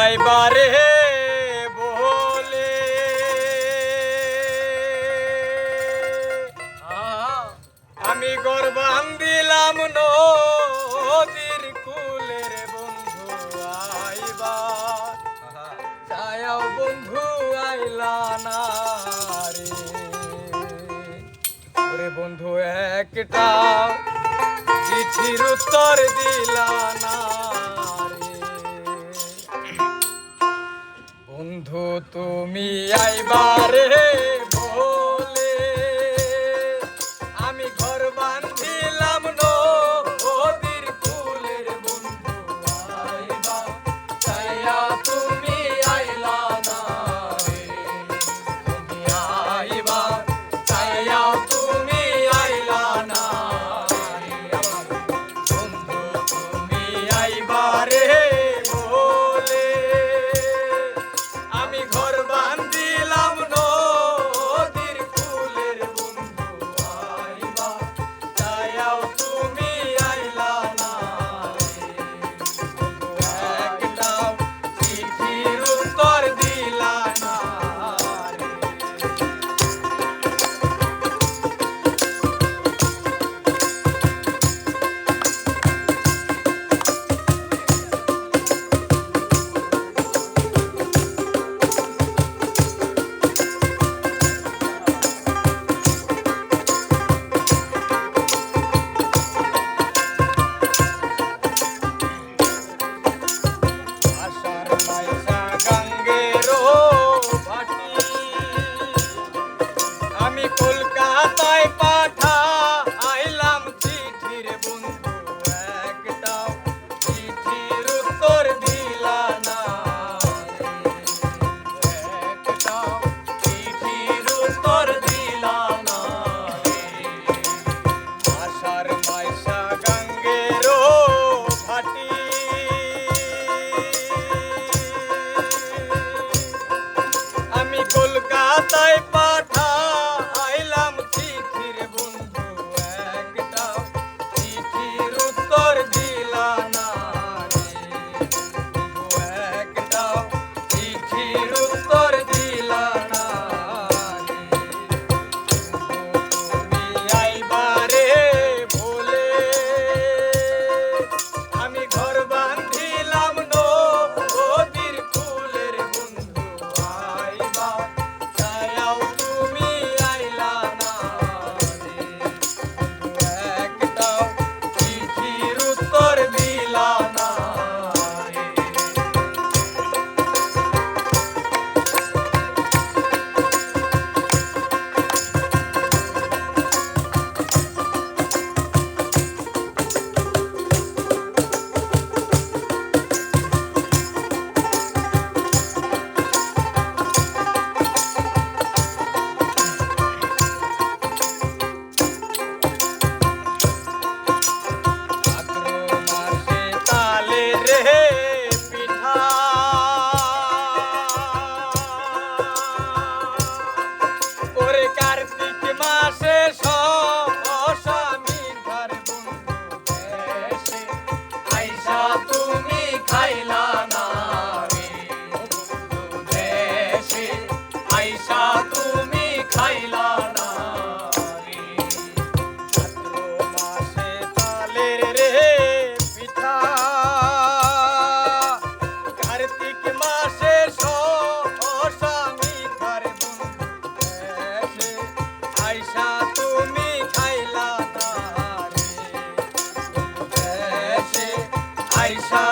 আইবারে বলে আমি ঘর বান্ধিলাম নদীর কুলের বন্ধু আইবার ছায়াও বন্ধু আইলা না রে ওরে বন্ধু একটা চিঠির উত্তর দিলা না বন্ধু তুমি আইবারে বলে আমি ঘর বান্ধিলাম নদীর কুলের বন্ধু আইবা ছায়া তুমি আইলা না রে তুমি আইবা ছায়া তুমি আইলা না রে আমার বন্ধু তুমি আইবারে বলে আমি ঘর বান্ধিলাম নদীর কুলের বন্ধু আইবা ছায়াও তুমি আইলা না একটাও চিঠির উত্তর দিলা না আমি কলকাতায় পাঠা আইলাম চিঠির বন্ধু একটাও চিঠির উত্তর দিলা না একটাও চিঠির উত্তর দিলা না আশার মাইশা গাঙ্গেরও ভাটি আমি কলকাতায় পাঠা আইলাম চিঠির বন্ধু একটাও চিঠির উত্তর দিলা না বন্ধু একটাও চিঠির উত্তর দিলা না তুমি আইবারে বলে আমি ঘর বান্ধিলাম নদীর কুলের বন্ধু আইবা ছায়াও তুমি আইলা না রে বন্ধু একটাও চিঠির উত্তর দিলা না কার্তিক মাসে স্বামী ঘর বন্ধু দেশে আইসা তুমি খাইলা না রে বন্ধু দেশে আইসা তুমি খাইলা না রে ভাদ্র মাসে তালের রে পিঠা কার্তিক মাসে স্বামী ঘর আইসা তুমি খাইলা না রে আইসা